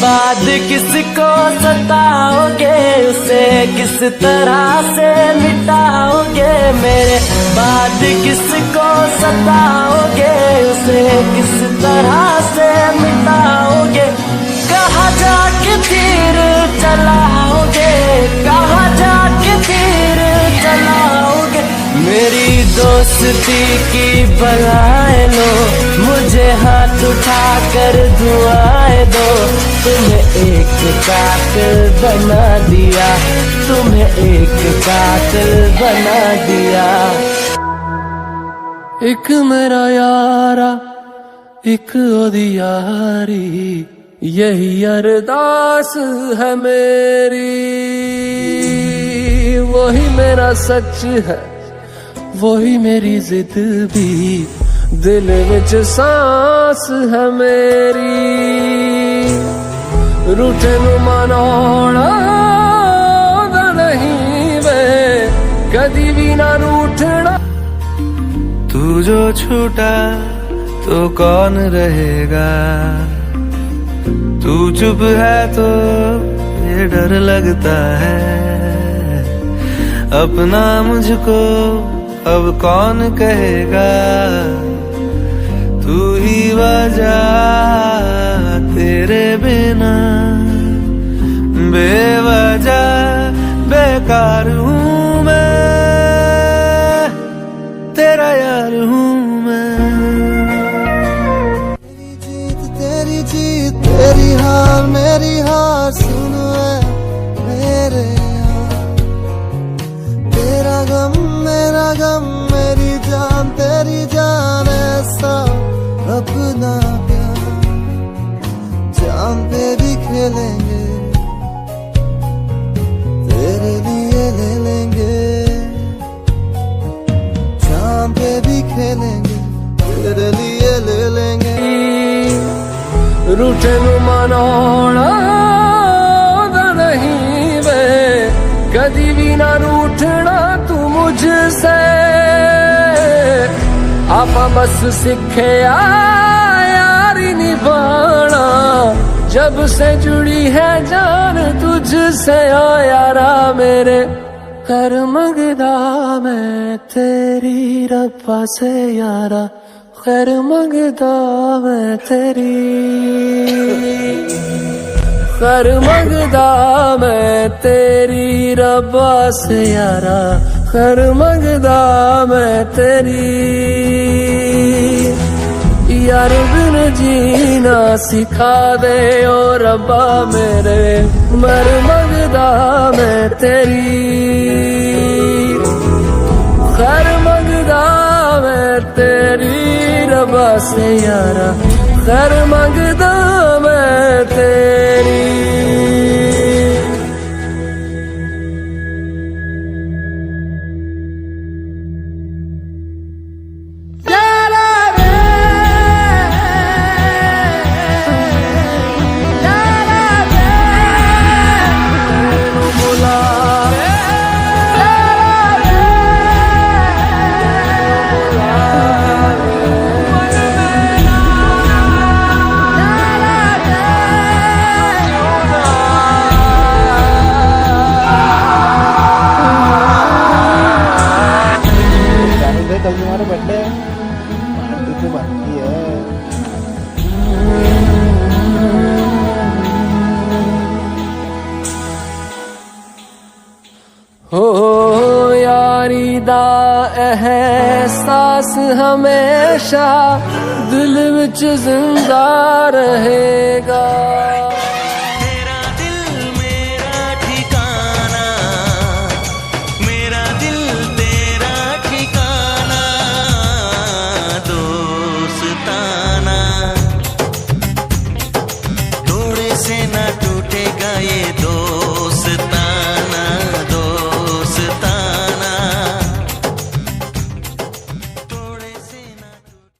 बाद किसको सताओगे, उसे किस तरह से मिटाओगे। मेरे बाद किसको सताओगे, उसे किस तरह से मिटाओगे। कहाँ जाके तीर चलाओगे, कहाँ जाके तीर चलाओगे। मेरी दोस्ती की बलाएं लो, मुझे हाथ उठाकर दुआएं दो। तुम्हें एक कातिल बना दिया, तुम्हें एक कातिल बना दिया। एक मेरा यारा, एक ओदी यारी, यही अरदास है मेरी। वही मेरा सच है, वही मेरी जिद भी, दिल विच सांस है मेरी। रूठे नू मनाउणा नहीं वे, कदी भी ना रूठना। तू जो छूटा तो कौन रहेगा, तू चुप है तो ये डर लगता है। अपना मुझको अब कौन कहेगा, तू ही वजह, तेरे बिना बेवजह बेकार हूँ मैं, तेरा यार हूँ मैं। तेरी जीत तेरी हार मेरी हार, सुन मेरे यार। तेरा गम मेरा गम, मेरी जान तेरी जान, ऐसा अपना प्यार। जान पे भी खेलेंगे, तेरे लिए ले लेंगे। जान पे भी खेलेंगे, तेरे लिए ले लेंगे। रूठे नू मनाउणा नहीं वे, कदी भी ना रूठना तू मुझसे। आपा बस सीखे यारी निभाना, जब से जुड़ी है जान तुझसे। ओ यारा मेरे कर मंगदा मैं तेरी रब्बा से यारा, खैर मंगदा मैं तेरी, खैर मंगदा मैं तेरी रब्बा से यारा, खैर मंगदा मैं तेरी। यार बिन जीना सिखा दे ओ रब्बा मेरे, मर मंगदा मैं तेरी, खैर मंगदा मैं तेरी रब्बा से यारा, खैर मंगदा मैं तेरी। कल तुम्हारा बर्थडे है, पार्टी तो बनती है। हो यारी दा एहसास हमेशा दिल विच जिंदा रहेगा।